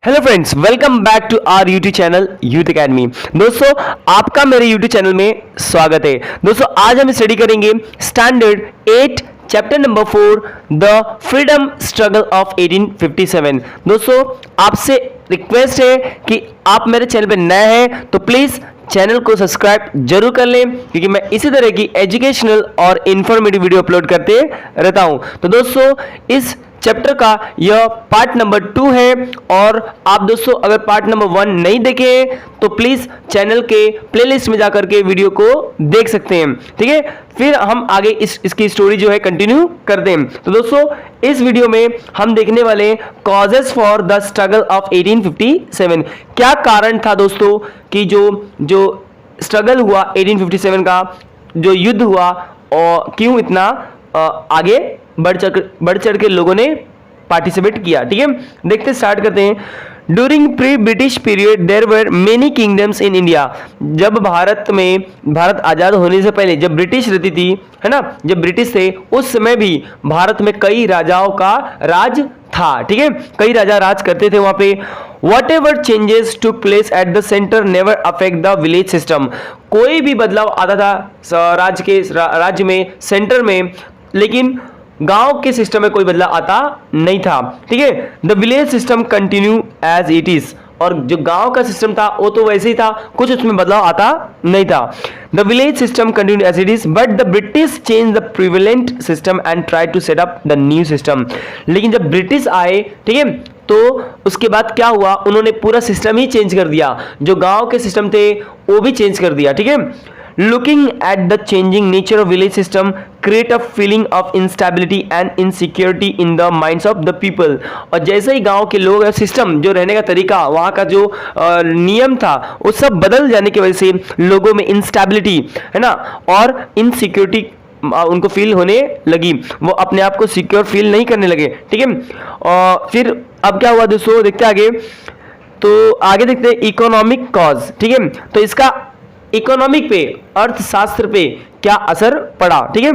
Hello friends, welcome back to our YouTube channel Youth Academy. दोस्तों, आपका मेरे YouTube channel में स्वागत है। दोस्तों, आज हम स्टडी करेंगे standard 8 chapter number 4 the freedom struggle of 1857। दोस्तों, आपसे रिक्वेस्ट है कि आप मेरे चैनल पर नए हैं तो प्लीज चैनल को सब्सक्राइब जरूर कर लें, क्योंकि मैं इसी तरह की एजुकेशनल और इंफॉर्मेटिव वीडियो अपलोड करते रहता हूं। तो दोस्तों, इस चैप्टर का यह पार्ट नंबर 2 है, और आप दोस्तों अगर पार्ट नंबर 1 नहीं देखे तो प्लीज चैनल के प्लेलिस्ट में जाकर के वीडियो को देख सकते हैं। ठीक है, फिर हम आगे इसकी स्टोरी जो है कंटिन्यू करते हैं। तो दोस्तों, इस वीडियो में हम देखने वाले causes for the struggle of 1857। क्या कारण था दोस्तों कि जो स्ट्रगल हुआ 1857 का, जो युद्ध हुआ, और क्यों इतना आगे बढ़ चढ़ के लोगों ने पार्टिसिपेट किया। ठीक है, देखते स्टार्ट करते हैं। During pre British period there were many kingdoms in India. जब भारत आजाद होने से पहले जब ब्रिटिश रहती थी, है ना, जब ब्रिटिश थे उस समय भी भारत में कई राजाओं का राज था। ठीक है, कई राजा राज करते थे वहां पे। Whatever changes to place at the centre never affect the village system. कोई भी बदलाव आता था राज्य में, सेंटर में, लेकिन गांव के सिस्टम में कोई बदलाव आता नहीं था। ठीक है, the village system continue as it is. और जो गांव का सिस्टम था वो तो वैसे ही था, कुछ उसमें बदलाव आता नहीं था। The village system continue as it is but the British change the prevalent system and try to set up the new system. लेकिन जब ब्रिटिश आए, ठीक है, तो उसके बाद क्या हुआ, उन्होंने पूरा सिस्टम ही चेंज कर दिया। जो गांव के सिस्टम थे वो भी चेंज कर दिया। ठीक है, looking at the changing nature of village system create a feeling of instability and insecurity in the minds of the people। और जैसे ही गांव के लोग, सिस्टम, जो रहने का तरीका, वहाँ का जो नियम था, वो सब बदल जाने की वजह से लोगों में इंस्टेबिलिटी, है ना, और इनसिक्योरिटी उनको फील होने लगी। वो अपने आप को सिक्योर फील नहीं करने लगे। ठीक है, और फिर अब क्या हुआ दोस्तों, देखते आगे। तो आगे देखते हैं इकोनॉमिक कॉज। ठीक है, तो इसका इकोनॉमिक पे, अर्थशास्त्र पे क्या असर पड़ा। ठीक है,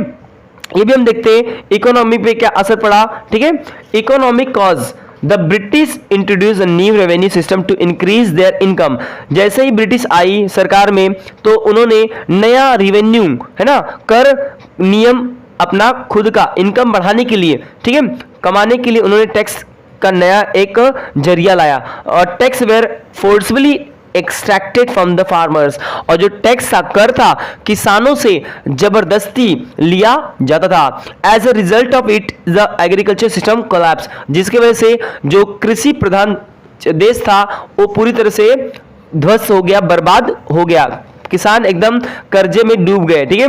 ये भी हम देखते हैं इकोनॉमी पे क्या असर पड़ा। ठीक है, economic cause, the British introduce a new revenue system to increase their income. जैसे ही ब्रिटिश आई सरकार में तो उन्होंने नया रेवेन्यू, है ना, कर नियम अपना खुद का इनकम बढ़ाने के लिए, ठीक है, कमाने के लिए उन्होंने टैक्स का नया एक जरिया लाया। और tax were forcefully extracted from the farmers. और जो टैक्स था, कर था, किसानों से जबरदस्ती लिया जाता था। As a result of it the agriculture system collapse. जिसकी वजह से जो कृषि प्रधान देश था वो पूरी तरह से ध्वस्त हो गया, बर्बाद हो गया। किसान एकदम कर्जे में डूब गए। ठीक है,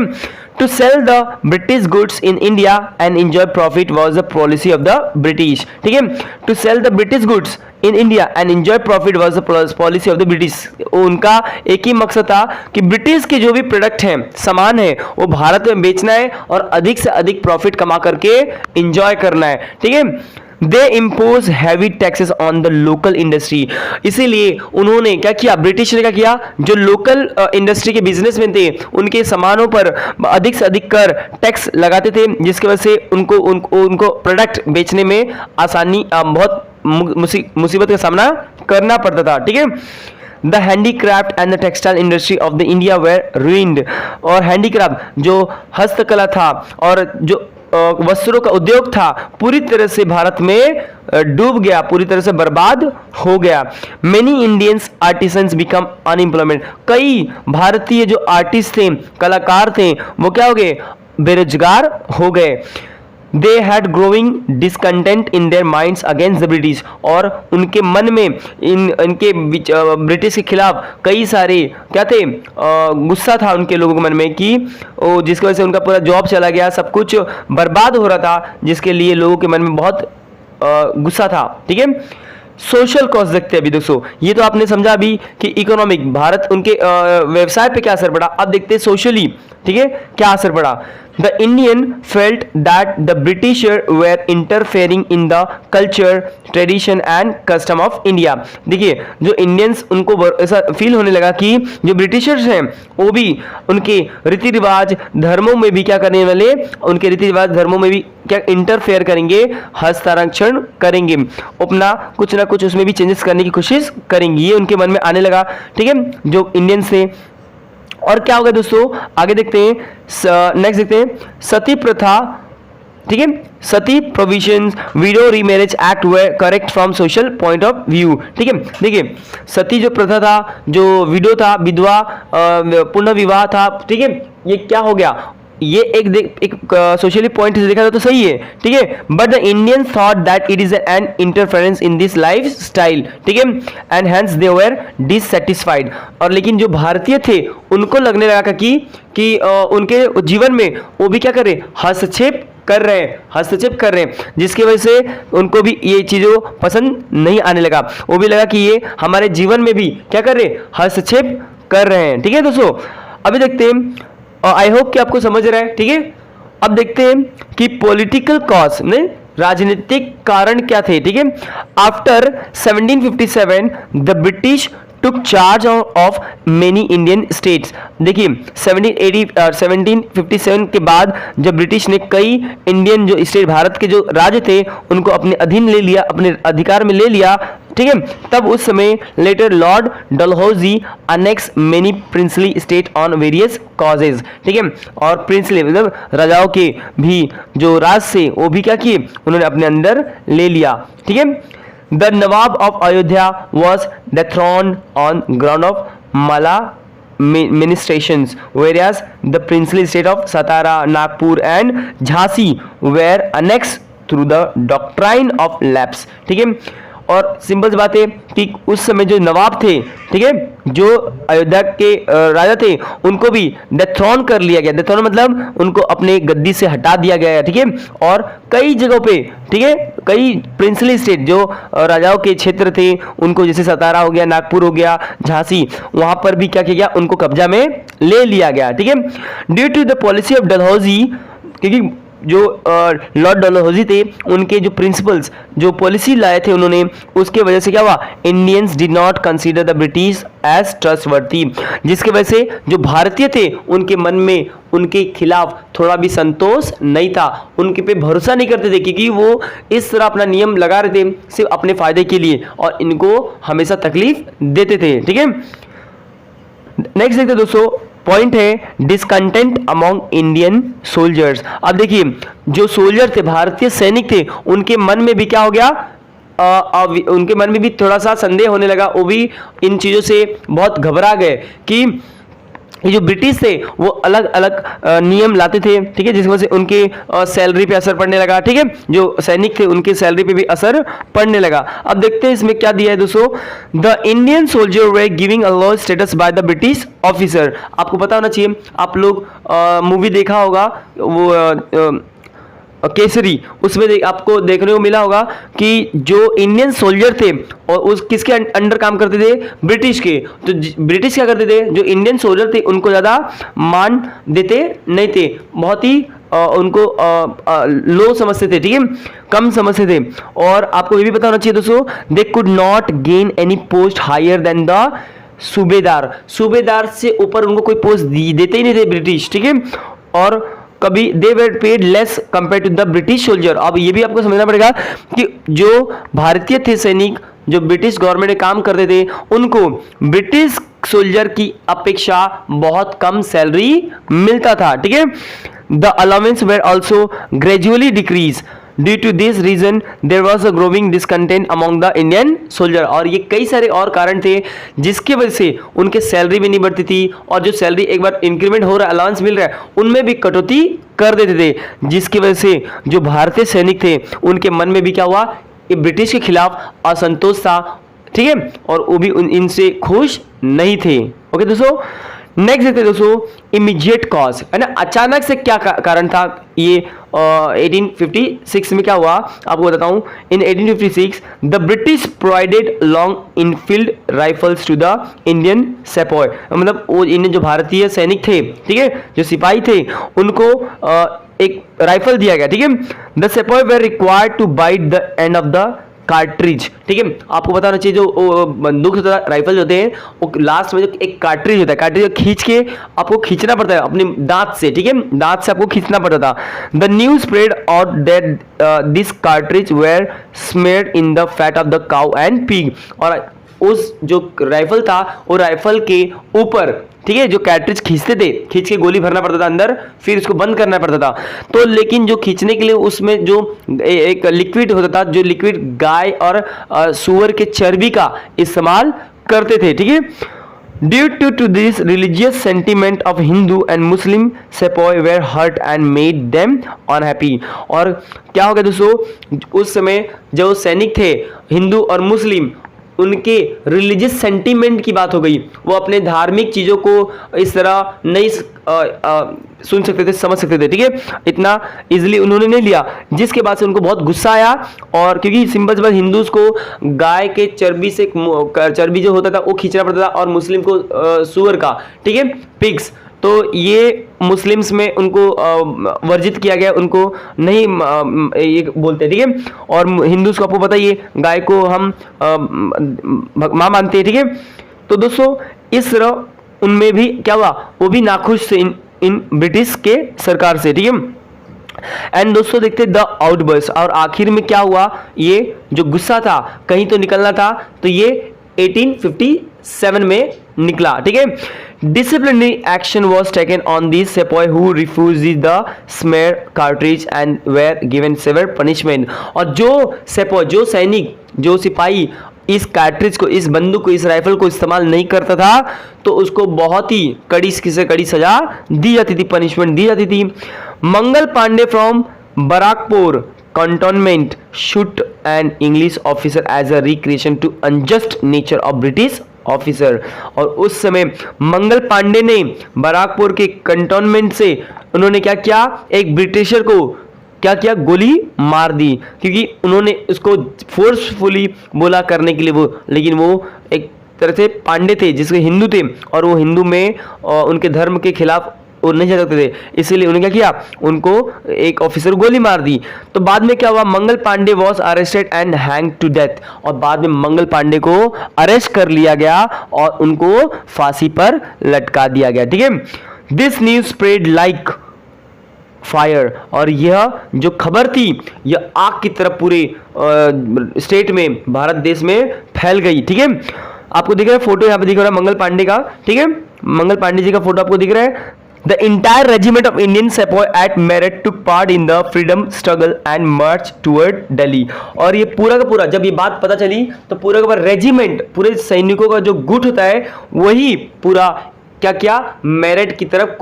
to sell the British goods in India and enjoy profit was the policy of the British. ठीक है, to sell the British goods in India and enjoy profit was the policy of the British. उनका एक ही मकसद था कि British के जो भी प्रोडक्ट हैं, सामान है, वो भारत में बेचना है और अधिक से अधिक प्रॉफिट कमा करके एंजॉय करना है। ठीक है, दे impose heavy taxes on the local industry. इसीलिए उन्होंने क्या किया, ब्रिटिश ने क्या किया, जो लोकल इंडस्ट्री के बिजनेसमैन थे उनके सामानों पर अधिक से अधिक कर टैक्स लगाते थे, जिसकी वजह से उनको प्रोडक्ट बेचने में आसानी, बहुत मुसीबत का सामना करना पड़ता था। ठीक है, the handicraft and the textile industry of the India were ruined. और हैंडीक्राफ्ट, जो हस्तकला था और जो वस्त्रों का उद्योग था, पूरी तरह से भारत में डूब गया, पूरी तरह से बर्बाद हो गया। Many Indians artisans become unemployment. कई भारतीय जो आर्टिस्ट थे, कलाकार थे, वो क्या हो गए, बेरोजगार हो गए। They had growing discontent in their minds against the British. और उनके मन में इनके ब्रिटिश के खिलाफ कई सारे क्या थे, गुस्सा था उनके लोगों के मन में, कि जिसकी वजह से उनका पूरा जॉब चला गया, सब कुछ बर्बाद हो रहा था, जिसके लिए लोगों के मन में बहुत गुस्सा था। ठीक है, सोशल कॉज देखते हैं अभी दोस्तों। ये तो आपने समझा अभी कि इकोनॉमिक, भारत उनके व्यवसाय पे क्या असर पड़ा। अब देखते हैं सोशली, ठीक है, क्या असर पड़ा। The Indian felt that the Britisher were interfering in the culture, tradition and custom of India. देखिए जो इंडियंस उनको ऐसा फील होने लगा कि जो ब्रिटिशर्स हैं वो भी उनके रीति रिवाज धर्मों में भी क्या करने वाले, उनके रीति रिवाज धर्मों में भी क्या इंटरफेयर करेंगे, हस्ताक्षर करेंगे, अपना कुछ ना कुछ उसमें भी चेंजेस करने की कोशिश करेंगे, ये उनके मन में आने लगा। ठीक है, जो इंडियंस थे। और क्या होगा दोस्तों, आगे देखते हैं, नेक्स्ट देखते हैं, सती प्रथा। ठीक है, sati provisions, widow remarriage act were correct from social point of view. ठीक है, देखिए सती जो प्रथा था, जो विडो था, विधवा पुनः विवाह था, ठीक है, ये क्या हो गया, ये एक सोशली पॉइंट से देखा जाए तो सही है। ठीक है, but the Indian thought that it is an interference in this life style. ठीक है, and hence they were dissatisfied. और लेकिन जो भारतीय थे उनको लगने लगा कि उनके जीवन में वो भी क्या कर रहे, हस्तक्षेप कर रहे हैं, जिसकी वजह से उनको भी ये चीज़ों पसंद नहीं आने लगा। वो भी लगा कि ये हमारे जीवन में भी क्या कर रहे, हस्तक्षेप कर रहे हैं। ठीक है दोस्तों, अभी देखते हैं, आई होप कि आपको समझ रहा है। ठीक है, अब देखते हैं कि पॉलिटिकल कॉज ने राजनीतिक कारण क्या थे। ठीक है, after 1757 the British took charge of many Indian states. देखिए 1757 के बाद जब ब्रिटिश ने कई इंडियन जो स्टेट, भारत के जो राज्य थे, उनको अपने अधीन ले लिया, अपने अधिकार में ले लिया। ठीक है, तब उस समय later Lord Dalhousie annex many princely state on various causes. ठीक है, और प्रिंसली मतलब राजाओं के भी जो राज से वो भी क्या किए, उन्होंने अपने अंदर ले लिया। ठीक है, the Nawab of Ayodhya was dethroned on ground of maladministrations, whereas the princely state of Satara, Nagpur and Jhansi were annexed through the doctrine of lapse। ठीक है, और सिंपल सी बात है कि उस समय जो नवाब थे, ठीक है, जो अयोध्या के राजा थे, उनको भी डेथ्रॉन कर लिया गया। डेथ्रॉन मतलब उनको अपने गद्दी से हटा दिया गया। ठीक है, और कई जगहों पे, ठीक है, कई प्रिंसली स्टेट जो राजाओं के क्षेत्र थे, उनको जैसे सतारा हो गया, नागपुर हो गया, झांसी, वहां पर भी क्या किया गया, उनको कब्जा में ले लिया गया। ठीक है, due to the policy of Dalhousie, क्योंकि जो लॉर्ड डलहौजी थे, उनके जो प्रिंसिपल्स, जो पॉलिसी लाए थे उन्होंने, उसके वजह से क्या हुआ, Indians did not consider the British as trustworthy, जिसके वजह से जो भारतीय थे उनके मन में उनके खिलाफ थोड़ा भी संतोष नहीं था, उनके पे भरोसा नहीं करते थे, क्योंकि वो इस तरह अपना नियम लगा रहे थे सिर्फ अपने फायदे के लिए और इनको हमेशा तकलीफ देते थे। ठीक है, नेक्स्ट देखते दोस्तों, पॉइंट है डिसकंटेंट अमॉन्ग इंडियन सोल्जर्स। अब देखिए जो सोल्जर थे, भारतीय सैनिक थे, उनके मन में भी क्या हो गया, उनके मन में भी थोड़ा सा संदेह होने लगा। वो भी इन चीज़ों से बहुत घबरा गए कि ये जो ब्रिटिश थे वो अलग अलग नियम लाते थे। ठीक है, जिस वजह से उनके सैलरी पे असर पड़ने लगा। ठीक है, जो सैनिक थे उनके सैलरी पे भी असर पड़ने लगा। अब देखते हैं इसमें क्या दिया है दोस्तों, the Indian soldier way giving a low status by the British officer. आपको पता होना चाहिए, आप लोग मूवी देखा होगा वो केसरी, उसमें आपको देखने को मिला होगा कि जो इंडियन सोल्जर थे और उस किसके अंडर काम करते थे, ब्रिटिश के। तो ब्रिटिश क्या करते थे, जो इंडियन सोल्जर थे उनको ज़्यादा मान देते नहीं थे, बहुत ही उनको लो समझते थे। ठीक है, कम समझते थे। और आपको ये भी पता होना चाहिए दोस्तों, they could not gain any post higher than the subedar. सूबेदार से ऊपर उनको कोई पोस्ट देते ही नहीं थे ब्रिटिश। ठीक है, और कभी they were paid less compared to the British soldier. अब ये भी आपको समझना पड़ेगा कि जो भारतीय थे सैनिक, जो ब्रिटिश गवर्नमेंट में काम करते थे, उनको ब्रिटिश सोल्जर की अपेक्षा बहुत कम सैलरी मिलता था। ठीक है, the allowance were also gradually decrease. Due to this reason there was a growing discontent among the Indian soldier. और ये कई सारे और कारण थे जिसकी वजह से उनके सैलरी भी नहीं बढ़ती थी, और जो सैलरी एक बार इंक्रीमेंट हो रहा है, अलाउंस मिल रहा है, उनमें भी कटौती कर देते थे, जिसकी वजह से जो भारतीय सैनिक थे उनके मन में भी क्या हुआ, ये ब्रिटिश के खिलाफ असंतोष था। ठीक है, और वो भी इनसे खुश नहीं थे। ओके दोस्तों, नेक्स्ट देखते हैं दोस्तों, इमीडिएट कॉज, है ना, अचानक से क्या कारण था ये 1856 में क्या हुआ आपको बताता हूं। In 1856 the British provided long Enfield rifles to the Indian sepoy, मतलब वो इंडियन जो भारतीय सैनिक थे, ठीक है, जो सिपाही थे, उनको एक राइफल दिया गया, ठीक है। The sepoy were required to bite the end of the cartridge, ठीक है। आपको बताना चाहिए जो बंदूक होता है, राइफल होते हैं, वो लास्ट में जो एक कार्ट्रिज होता है, कार्ट्रिज खींच के आपको खींचना पड़ता है अपने दांत से, ठीक है, दांत से आपको खींचना पड़ता था। The news spread out that this cartridge were smeared in the fat of the cow and pig, और उस जो राइफल था वो राइफल के ऊपर, ठीक है, जो कैट्रिज खींचते थे, खींच के गोली भरना पड़ता था अंदर, फिर उसको बंद करना पड़ता था। तो लेकिन जो खींचने के लिए उसमें जो एक लिक्विड होता था, जो लिक्विड गाय और सुअर के चर्बी का इस्तेमाल करते थे, ठीक है। Due to this religious sentiment of Hindu and Muslim sepoy were hurt and made them unhappy. और क्या हो गया दोस्तों, उस समय जो सैनिक थे हिंदू और मुस्लिम, उनके रिलीजियस सेंटीमेंट की बात हो गई, वो अपने धार्मिक चीज़ों को इस तरह नहीं सुन सकते थे, समझ सकते थे, ठीक है, इतना इजीली उन्होंने नहीं लिया, जिसके बाद से उनको बहुत गुस्सा आया। और क्योंकि सिंपल सी बात, हिंदूज को गाय के चर्बी से, चर्बी जो होता था वो खींचना पड़ता था, और मुस्लिम को सुअर का, ठीक है, पिग्स, तो ये मुस्लिम्स में उनको वर्जित किया गया, उनको नहीं ये बोलते, ठीक है। और हिंदूज को आपको पता ही है, गाय को हम मां मानते हैं, ठीक है। तो दोस्तों इस तरह उनमें भी क्या हुआ, वो भी नाखुश थे इन ब्रिटिश के सरकार से, ठीक है। एंड दोस्तों देखते द आउटबर्स्ट, और आखिर में क्या हुआ, ये जो गुस्सा था कहीं तो निकलना था, तो ये 1857 में निकला, ठीक है। Disciplinary action was taken on this sepoy who refused the smear cartridge and were given severe punishment. और जो सेपॉय, जो सैनिक, जो सिपाही इस कार्ट्रिज को, इस बंदूक को, इस राइफल को इस्तेमाल नहीं करता था, तो उसको बहुत ही कड़ी से कड़ी सजा दी जाती थी, पनिशमेंट दी जाती थी। Mangal Pandey from Barrackpore cantonment shoot an English officer as a recreation to unjust nature of British officer. और उस समय मंगल पांडे ने बराकपुर के कंटोनमेंट से उन्होंने क्या किया, एक ब्रिटिशर को क्या किया, गोली मार दी, क्योंकि उन्होंने उसको फोर्सफुली बोला करने के लिए वो, लेकिन वो एक तरह से पांडे थे जिसके हिंदू थे, और वो हिंदू में उनके धर्म के खिलाफ वो नहीं जा सकते थे, इसीलिए उन्होंने क्या किया, उनको एक ऑफिसर गोली मार दी। तो बाद में क्या हुआ, Mangal Pandey was arrested and hang to death, और बाद में मंगल पांडे को अरेस्ट कर लिया गया और उनको फांसी पर लटका दिया गया, ठीक है। This news spread like fire, और यह जो खबर थी यह आग की तरफ पूरे स्टेट में, भारत देश में फैल गई, ठीक है। आपको दिख रहा है फोटो, यहाँ पे दिख रहा है मंगल पांडे का, ठीक है, मंगल पांडे जी का फोटो आपको दिख रहा है। The entire regiment of Indian sepoy at Meerut took part in the freedom struggle and marched toward Delhi। और ये पूरा का पूरा, जब ये बात पता चली तो पूरा का पूरा रेजिमेंट, पूरे सैनिकों का जो गुट होता है, वही पूरा क्या किया, मेरठ की तरफ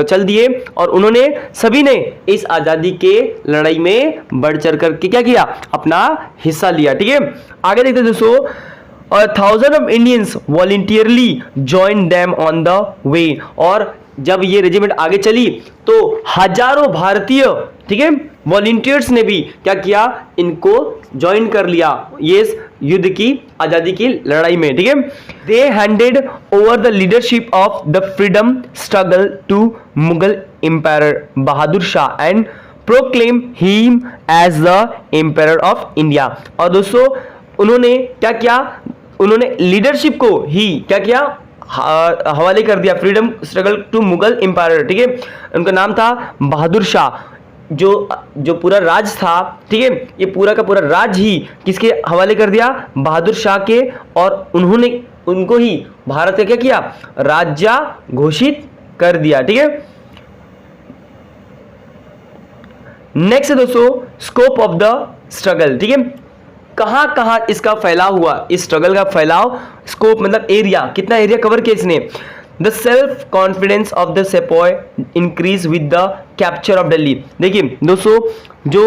चल दिए, और उन्होंने सभी ने इस आजादी के लड़ाई में बढ़ चढ़ करके क्या किया, अपना हिस्सा लिया, ठीक है। आगे देखते हैं दोस्तों, thousand of Indians voluntarily join them on the way. और जब ये रेजिमेंट आगे चली तो हजारों भारतीय, ठीक है, वॉलंटियर्स ने भी क्या किया, इनको ज्वाइन कर लिया ये युद्ध की, आजादी की लड़ाई में, ठीक है। They handed over the leadership of the freedom struggle to Mughal empire Bahadur Shah and proclaim him as the empire of India. और दोस्तों उन्होंने क्या किया, उन्होंने लीडरशिप को ही क्या किया, हवाले कर दिया, freedom struggle to Mughal empire, ठीक है। उनका नाम था बहादुर शाह, जो पूरा राज था, ठीक है, ये पूरा का पूरा राज ही किसके हवाले कर दिया, बहादुर शाह के, और उन्होंने उनको ही भारत का क्या किया, राज्य घोषित कर दिया, ठीक है। नेक्स्ट है दोस्तों स्कोप ऑफ द स्ट्रगल, ठीक है, कहां कहां इसका फैलाव हुआ, इस स्ट्रगल का फैलाव, स्कोप मतलब एरिया, कितना एरिया कवर किया इसने। The self confidence of the sepoy increase with the capture of Delhi. देखिए दोस्तों, जो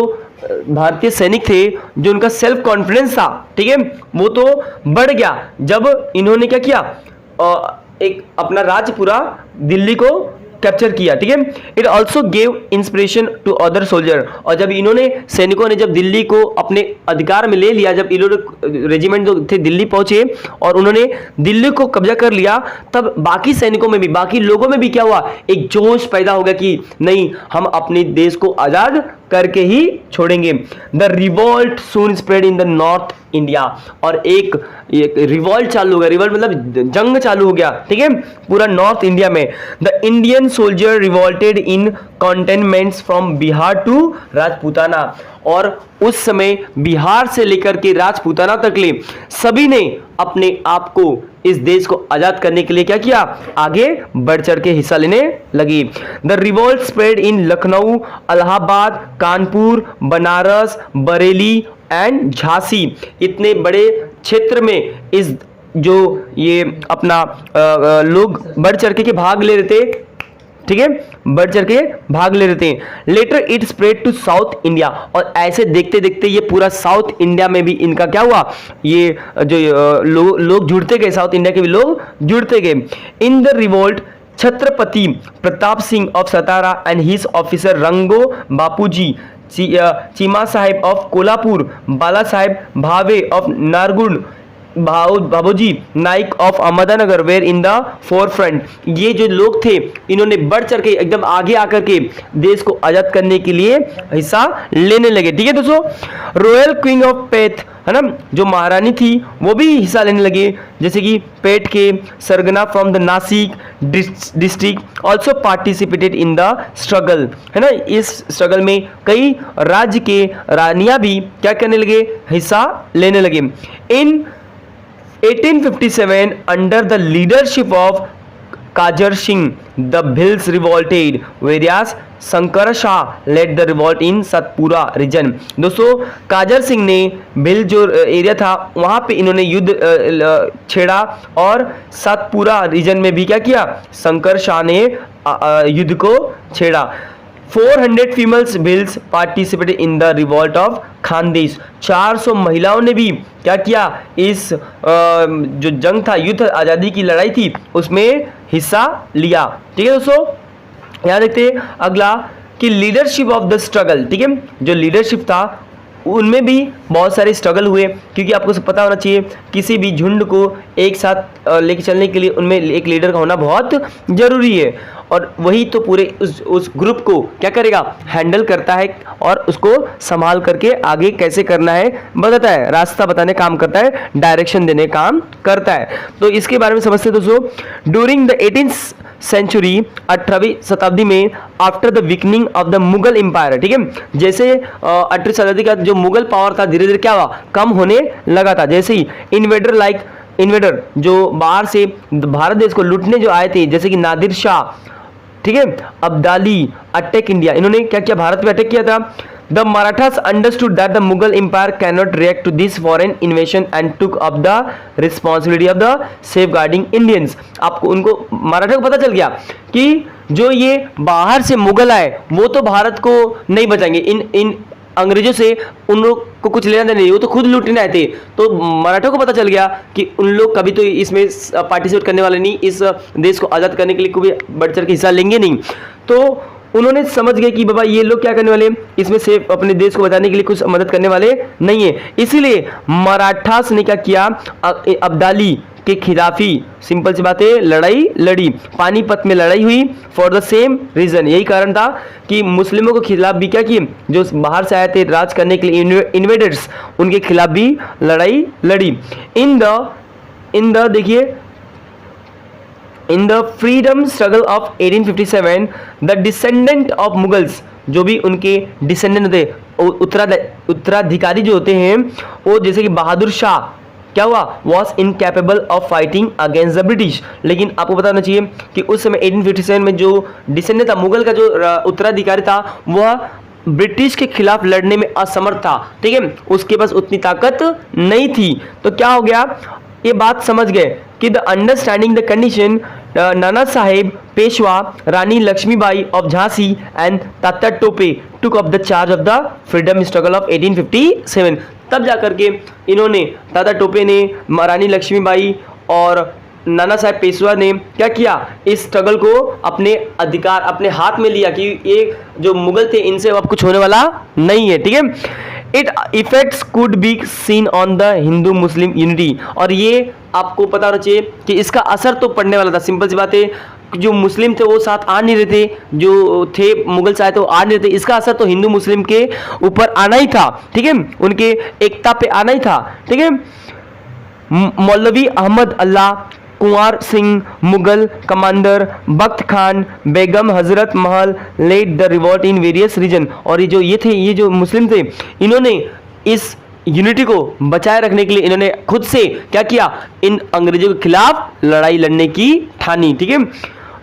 भारतीय सैनिक थे, जो उनका सेल्फ कॉन्फिडेंस था, ठीक है, वो तो बढ़ गया जब इन्होंने क्या किया, एक अपना राज्य पूरा दिल्ली को कैप्चर किया, ठीक है। It also gave inspiration to other soldier, और जब इन्होंने सैनिकों ने जब दिल्ली को अपने अधिकार में ले लिया, जब इन्होंने रेजिमेंट जो थे दिल्ली पहुंचे और उन्होंने दिल्ली को कब्जा कर लिया, तब बाकी सैनिकों में भी, बाकी लोगों में भी क्या हुआ, एक जोश पैदा हो गया कि नहीं, हम अपने देश को आजाद करके ही छोड़ेंगे। The revolt soon spread in the north India, और एक रिवॉल्ट चालू हो गया, रिवॉल्ट मतलब जंग चालू हो गया, ठीक है, पूरा नॉर्थ इंडिया में। The Indian soldier revolted in cantonments from Bihar to Rajputana, और उस समय बिहार से लेकर के राजपूताना तक ले सभी ने अपने आप को, इस देश को आजाद करने के लिए क्या किया, आगे बढ़ चढ़ के हिस्सा लेने लगी। The revolt spread in Lucknow, Allahabad, Kanpur, Banaras, Bareilly and Jhansi, इतने बड़े क्षेत्र में इस जो ये अपना लोग बढ़ चढ़ के भाग ले रहे थे, ठीक है, बढ़ चढ़ के भाग ले रहे थे। Later it spread to south India, और ऐसे देखते देखते ये पूरा साउथ इंडिया में भी इनका क्या हुआ, ये जो लोग जुड़ते गए, साउथ इंडिया के भी लोग जुड़ते गए। In the revolt Chhatrapati Pratap Singh of Satara and his officer Rango Bapuji, Chima Saheb of Kolhapur, Bala Saheb Bhave of Nargund, Babuji Naik of Ahmednagar were in the forefront. ये जो लोग थे, इन्होंने बढ़ चढ़ के एकदम आगे आकर के देश को आजाद करने के लिए हिस्सा लेने लगे, ठीक है दोस्तों। रॉयल क्वीन ऑफ पेथ, है ना, जो महारानी थी वो भी हिस्सा लेने लगे, जैसे कि पेट के सरगना from the Nashik district also participated in the struggle, है ना। इस स्ट्रगल में कई राज्य के रानियां भी क्या करने लगे, हिस्सा लेने लगे। इन 1857 under the leadership of Kajar Singh, the Bhils revolted, whereas Shankar Shah led the revolt in Satpura region। दोस्तों, काजर सिंह ने भिल जो एरिया था वहां पे इन्होंने युद्ध छेड़ा, और सतपुरा रीजन में भी क्या किया, शंकर शाह ने युद्ध को छेड़ा। 400 females Bhils participated in the revolt of Khandesh, 400 महिलाओं ने भी क्या किया, इस जो जंग था, युद्ध आज़ादी की लड़ाई थी, उसमें हिस्सा लिया, ठीक है दोस्तों। यहाँ देखते हैं अगला कि लीडरशिप ऑफ द स्ट्रगल, ठीक है, जो लीडरशिप था उनमें भी बहुत सारे स्ट्रगल हुए, क्योंकि आपको सब पता होना चाहिए किसी भी झुंड को एक साथ लेके चलने के लिए उनमें एक लीडर का होना बहुत जरूरी है, और वही तो पूरे उस ग्रुप को क्या करेगा, हैंडल करता है और उसको संभाल करके आगे कैसे करना है बताता है, रास्ता बताने काम करता है, डायरेक्शन देने काम करता है। तो इसके बारे में समझते हैं दोस्तों। ड्यूरिंग द 18th सेंचुरी, 18वीं शताब्दी में, after the weakening of the Mughal empire, ठीक है, जैसे 18वीं शताब्दी का जो मुगल पावर था धीरे धीरे क्या हुआ, कम होने लगा था। जैसे ही इन्वेडर जो बाहर से भारत देश को लूटने जो आए थे, जैसे कि नादिर शाह, ठीक है, अब्दाली, अटैक इंडिया, इन्होंने क्या किया, भारत पे अटैक किया था। The Marathas understood that the Mughal empire can not react to this foreign invasion and took up the responsibility of the safeguarding Indians. आपको उनको मराठा को पता चल गया कि जो ये बाहर से मुगल आए वो तो भारत को नहीं बचाएंगे, इन अंग्रेजों से उन लोग को कुछ लेना देना नहीं, वो तो खुद लूटने आए थे। तो मराठा को पता चल गया कि उन लोग कभी तो इसमें पार्टिसिपेट करने वाले नहीं, इस देश को आज़ाद करने के लिए कभी बढ़ चढ़ के हिस्सा लेंगे नहीं। तो उन्होंने समझ गए कि बाबा ये लोग क्या करने वाले, इसमें से अपने देश को बचाने के लिए कुछ मदद करने वाले नहीं है। इसीलिए मराठास ने क्या किया, अब्दाली के खिलाफ ही सिंपल सी बात है लड़ाई लड़ी, पानीपत में लड़ाई हुई फॉर द सेम रीजन। यही कारण था कि मुस्लिमों के खिलाफ भी क्या किए, जो बाहर से आए थे राज करने के लिए इन्वेडर्स, उनके खिलाफ भी लड़ाई लड़ी। इन द देखिए in the freedom struggle of 1857 the descendant of Mughals, जो भी उनके डिसेंडेंट होते, उत्तराधिकारी जो होते हैं, वो जैसे कि बहादुर शाह क्या हुआ, was incapable of fighting against the British. लेकिन आपको पता होना चाहिए कि उस समय 1857 में जो डिसेंडेंट था, मुगल का जो उत्तराधिकारी था, वह ब्रिटिश के खिलाफ लड़ने में असमर्थ था, ठीक है, उसके पास उतनी ताकत नहीं थी। तो क्या हो गया, ये बात समझ गए कि the understanding the condition, Nana Saheb Peshwa, Rani Lakshmibai of Jhansi and Tatya Tope took up the charge of the freedom struggle of 1857। तब जाकर के इन्होंने, तात्या टोपे ने, रानी लक्ष्मीबाई और नाना साहेब पेशवा ने क्या किया, इस स्ट्रगल को अपने अधिकार अपने हाथ में लिया कि ये जो मुगल थे इनसे अब कुछ होने वाला नहीं है, ठीक है। It effects could be seen on the Hindu Muslim unity, और ये आपको पता होना चाहिए कि इसका असर तो पड़ने वाला था। सिंपल सी बात है, जो मुस्लिम थे वो साथ आ नहीं रहे थे, जो थे मुगल से आए थे वो आ नहीं रहे थे, इसका असर तो हिंदू मुस्लिम के ऊपर आना ही था, ठीक है, उनके एकता पे आना ही था, ठीक है। Maulvi Ahmad Allah, Kunwar Singh, Mughal commander Bakht Khan, Begum Hazrat Mahal led the revolt in various region, और ये जो मुस्लिम थे इन्होंने इस यूनिटी को बचाए रखने के लिए इन्होंने खुद से क्या किया, इन अंग्रेजों के खिलाफ लड़ाई लड़ने की ठानी, ठीक है।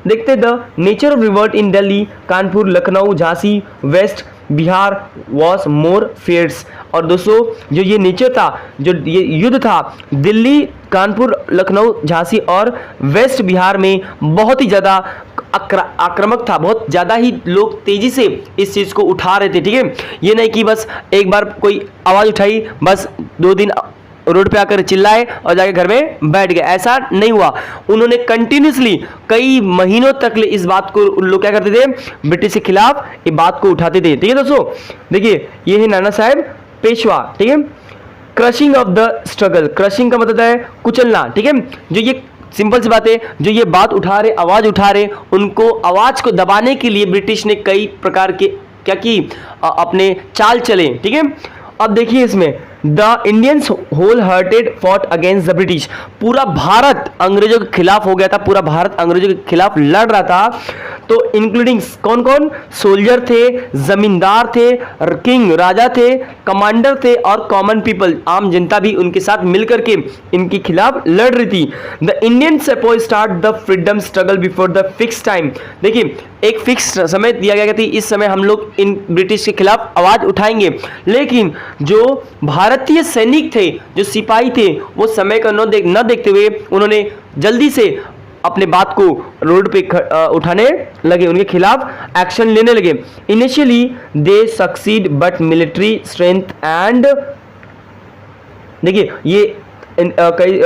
देखते the nature of revolt in Delhi, Kanpur, Lucknow, Jhansi, west Bihar was more fierce, और दोस्तों जो ये नेचर था, जो ये युद्ध था दिल्ली, कानपुर, लखनऊ, झांसी और वेस्ट बिहार में बहुत ही ज़्यादा आक्रामक था, बहुत ज़्यादा ही लोग तेज़ी से इस चीज़ को उठा रहे थे, ठीक है। ये नहीं कि बस एक बार कोई आवाज़ उठाई, बस 2 दिन रोड पे आकर चिल्लाए और जाके घर में बैठ गए, ऐसा नहीं हुआ। उन्होंने कंटिन्यूसली कई महीनों तक इस बात को लोग क्या करते थे, ब्रिटिश के खिलाफ ये बात को उठाते थे, ठीक है दोस्तों। देखिए ये है नाना साहेब पेशवा, ठीक है। Crushing of the struggle, crushing का मतलब है कुचलना, ठीक है। जो ये सिंपल सी बात है, जो ये बात उठा रहे, आवाज उठा रहे, उनको आवाज को दबाने के लिए ब्रिटिश ने कई प्रकार के क्या की अपने चाल चले, ठीक है। अब देखिए इसमें the Indians whole hearted fought against the British, पूरा भारत अंग्रेजों के खिलाफ हो गया था, पूरा भारत अंग्रेजों के खिलाफ लड़ रहा था। तो इंक्लूडिंग कौन कौन, सोल्जर थे, जमींदार थे, किंग राजा थे, कमांडर थे और कॉमन पीपल आम जनता भी उनके साथ मिलकर के इनके खिलाफ लड़ रही थी। The Indian suppose start the freedom struggle before the fix time, देखिए एक फिक्स समय दिया गया था, इस समय हम लोग इन ब्रिटिश के खिलाफ आवाज उठाएंगे, लेकिन जो भारतीय सैनिक थे, जो सिपाही थे, वो समय का न देखते हुए उन्होंने जल्दी से अपने बात को रोड पे उठाने लगे, उनके खिलाफ एक्शन लेने लगे। Initially they succeed but military strength and, देखिए ये कई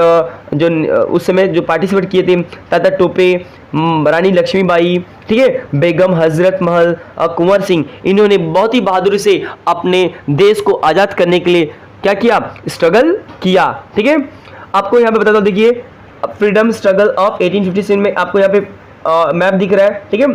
जो उस समय जो पार्टिसिपेट किए थे, ताता टोपे, रानी लक्ष्मीबाई, ठीक है, बेगम हजरत महल और कुंवर सिंह, इन्होंने बहुत ही बहादुरी से अपने देश को आज़ाद करने के लिए क्या किया, स्ट्रगल किया, ठीक है। आपको यहाँ पे बताता हूँ, देखिए फ्रीडम स्ट्रगल ऑफ 1857 में आपको यहाँ पे मैप दिख रहा है, ठीक है,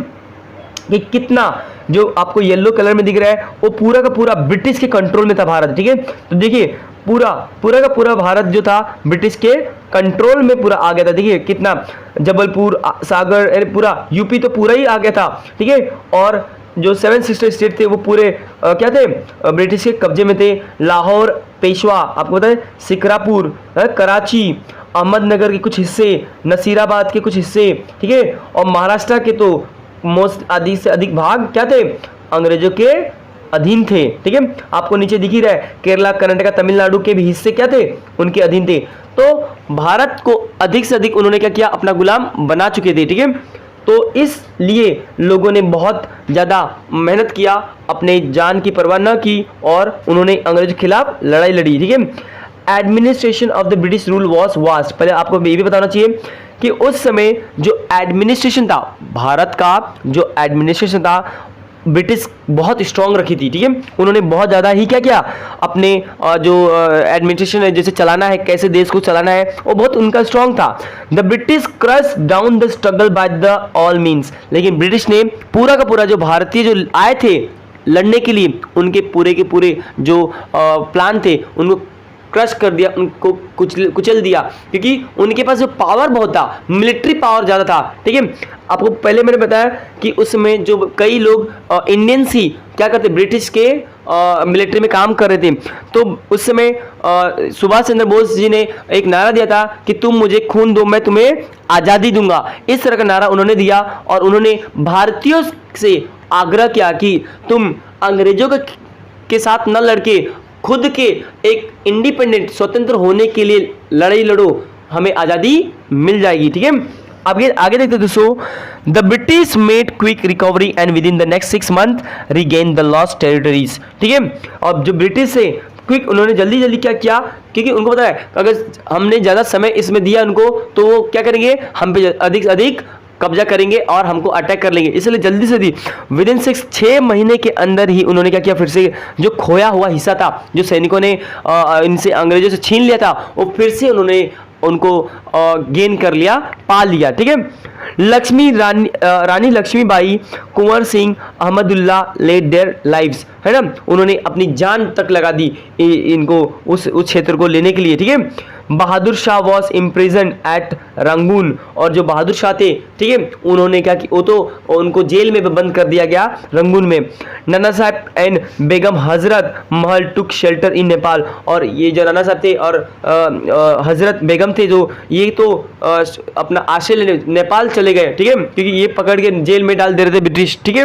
कि कितना जो आपको येलो कलर में दिख रहा है वो पूरा का पूरा ब्रिटिश के कंट्रोल में था भारत, ठीक है। तो देखिए पूरा का पूरा भारत जो था ब्रिटिश के कंट्रोल में पूरा आ गया था, देखिए कितना, जबलपुर, सागर, पूरा यूपी तो पूरा ही आ गया था, ठीक है। और जो 7 सिस्टर स्टेट थे वो पूरे क्या थे, ब्रिटिश के कब्जे में थे। लाहौर, पेशवा, आपको पता है, सिकरापुर, कराची, अहमदनगर के कुछ हिस्से, नसीराबाद के कुछ हिस्से, ठीक है, और महाराष्ट्र के तो मोस्ट अधिक से अधिक भाग क्या थे, अंग्रेजों के अधीन थे, ठीक है। आपको नीचे दिख ही रहा है, केरला, कर्नाटक, तमिलनाडु के भी हिस्से क्या थे, उनके अधीन थे। तो भारत को अधिक से अधिक उन्होंने क्या किया, अपना गुलाम बना चुके थे, ठीक है। तो इसलिए लोगों ने बहुत ज़्यादा मेहनत किया, अपने जान की परवाह न की और उन्होंने अंग्रेजों के खिलाफ लड़ाई लड़ी, ठीक है। Administration of the British rule was vast, पहले आपको ये भी बताना चाहिए कि उस समय जो एडमिनिस्ट्रेशन था, भारत का जो एडमिनिस्ट्रेशन था, ब्रिटिश बहुत स्ट्रॉन्ग रखी थी, ठीक है। उन्होंने बहुत ज़्यादा ही क्या किया, अपने जो एडमिनिस्ट्रेशन है, जैसे चलाना है, कैसे देश को चलाना है, वो बहुत उनका स्ट्रॉन्ग था। The British crush down the struggle by the all means, लेकिन ब्रिटिश ने पूरा का पूरा जो भारतीय जो आए थे लड़ने के लिए, उनके पूरे के पूरे जो प्लान थे उनको क्रश कर दिया, उनको कुचल दिया, क्योंकि उनके पास जो पावर बहुत था, मिलिट्री पावर ज़्यादा था, ठीक है। आपको पहले मैंने बताया कि उसमें जो कई लोग इंडियंस ही क्या करते, ब्रिटिश के मिलिट्री में काम कर रहे थे। तो उस समय सुभाष चंद्र बोस जी ने एक नारा दिया था कि तुम मुझे खून दो, मैं तुम्हें आज़ादी दूंगा, इस तरह का नारा उन्होंने दिया। और उन्होंने भारतीयों से आग्रह किया कि तुम अंग्रेजों के साथ न लड़के खुद के एक इंडिपेंडेंट स्वतंत्र होने के लिए लड़ाई लड़ो, हमें आज़ादी मिल जाएगी, ठीक है। आगे देखते दोस्तों, the British made quick recovery and with in the next 6 month regain the lost territories, ठीक है। और जो ब्रिटिश से क्विक, उन्होंने जल्दी जल्दी क्या किया, क्योंकि उनको पता है अगर हमने ज़्यादा समय इसमें दिया उनको तो वो क्या करेंगे, हम पे अधिक से अधिक कब्जा करेंगे और हमको अटैक कर लेंगे, इसलिए जल्दी से विद इन 6 महीने के अंदर ही उन्होंने क्या किया, फिर से जो खोया हुआ हिस्सा था जो सैनिकों ने इनसे अंग्रेजों से छीन लिया था, वो फिर से उन्होंने उनको गेन कर लिया, पा लिया। ठीक है, Rani Lakshmibai, Kunwar Singh, Ahmadullah laid their lives, है ना, उन्होंने अपनी जान तक लगा दी इनको उस क्षेत्र को लेने के लिए। ठीक है, Bahadur Shah was imprison at Rangoon, और जो बहादुर शाह थे, ठीक है, उन्होंने क्या कि वो तो उनको जेल में बंद कर दिया गया रंगून में। नाना साहब and Begum Hazrat Mahal took shelter in Nepal, और ये जो नाना साहब थे और हजरत बेगम थे जो ये तो अपना आश्रय लेने नेपाल चले गए। ठीक है, क्योंकि ये पकड़ के जेल में डाल दे रहे थे ब्रिटिश। ठीक है,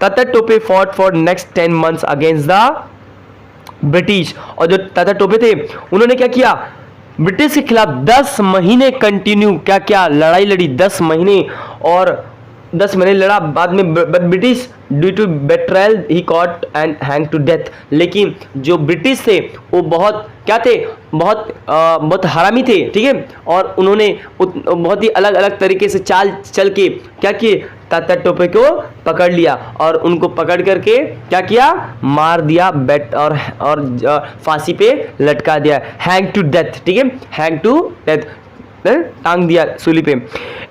Tatya Tope fought for next 10 months against the British, और जो तात्या टोपे थे उन्होंने क्या किया, ब्रिटिश के खिलाफ 10 महीने कंटिन्यू क्या लड़ाई लड़ी, 10 महीने, और 10 महीने लड़ा। बाद में British due to betrayal he caught and hang to death, लेकिन जो ब्रिटिश थे वो बहुत क्या थे, बहुत हरामी थे। ठीक है, और उन्होंने बहुत ही अलग अलग तरीके से चाल चल के क्या किए, तात्या टोपे को पकड़ लिया और उनको पकड़ करके क्या किया, मार दिया, बेट और फांसी पे लटका दिया, हैंग टू डेथ। ठीक है, हैंग टू डेथ, टांग दिया सूली पे।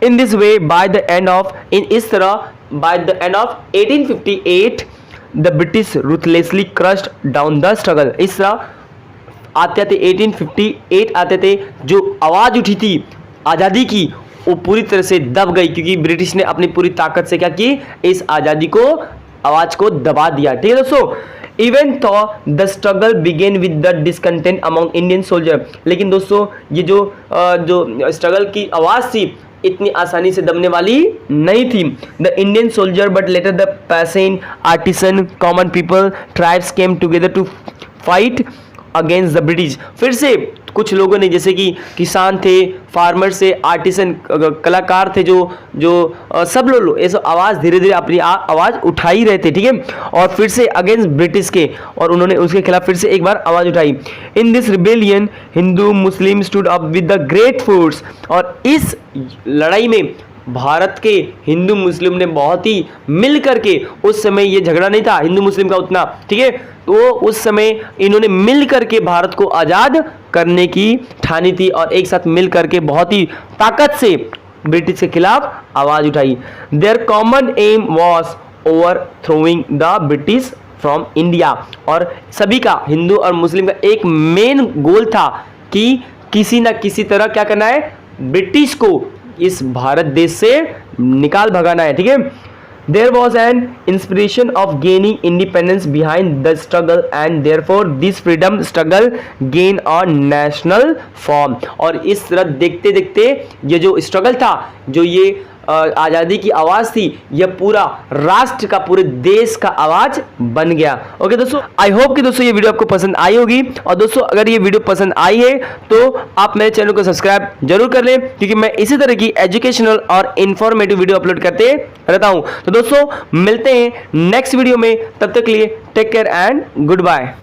In this way by the end of इस तरह by the end of 1858 the British ruthlessly crushed down the struggle. इस तरह आते आते 1858 आते थे, जो आवाज उठी थी आज़ादी की वो पूरी तरह से दब गई, क्योंकि ब्रिटिश ने अपनी पूरी ताकत से क्या की, इस आज़ादी को आवाज को दबा दिया। ठीक है दोस्तों, even though the struggle began with the discontent among Indian soldier, लेकिन दोस्तों ये जो स्ट्रगल की आवाज थी इतनी आसानी से दबने वाली नहीं थी। The Indian soldier but later the peasant, artisan, common people, tribes came together to fight against the British. फिर से कुछ लोगों ने, जैसे कि किसान थे, फार्मर से, आर्टिसन कलाकार थे, जो सब लोग ऐसा आवाज़ धीरे धीरे अपनी आवाज़ उठाई रहे थे। ठीक है, और फिर से अगेंस्ट ब्रिटिश के, और उन्होंने उसके खिलाफ फिर से एक बार आवाज़ उठाई। In this rebellion Hindu Muslim stood up with the great force, और इस लड़ाई में भारत के हिंदू मुस्लिम ने बहुत ही मिल करके, उस समय ये झगड़ा नहीं था हिंदू मुस्लिम का उतना, ठीक है, तो उस समय इन्होंने मिल करके भारत को आज़ाद करने की ठानी थी और एक साथ मिल करके बहुत ही ताकत से ब्रिटिश के खिलाफ आवाज़ उठाई। Their common aim was overthrowing the British from India, और सभी का, हिंदू और मुस्लिम का एक मेन गोल था कि किसी ना किसी तरह क्या करना है, ब्रिटिश को इस भारत देश से निकाल भगाना है। ठीक है, there was an inspiration of gaining independence behind the struggle and therefore this freedom struggle gain a national form, और इस तरह देखते देखते ये जो स्ट्रगल था, जो ये आज़ादी की आवाज़ थी, यह पूरा राष्ट्र का, पूरे देश का आवाज़ बन गया। ओके दोस्तों, आई होप कि दोस्तों ये वीडियो आपको पसंद आई होगी, और दोस्तों अगर ये वीडियो पसंद आई है तो आप मेरे चैनल को सब्सक्राइब जरूर कर लें, क्योंकि मैं इसी तरह की एजुकेशनल और इन्फॉर्मेटिव वीडियो अपलोड करते रहता हूँ। तो दोस्तों मिलते हैं नेक्स्ट वीडियो में, तब तक के लिए take care and good bye.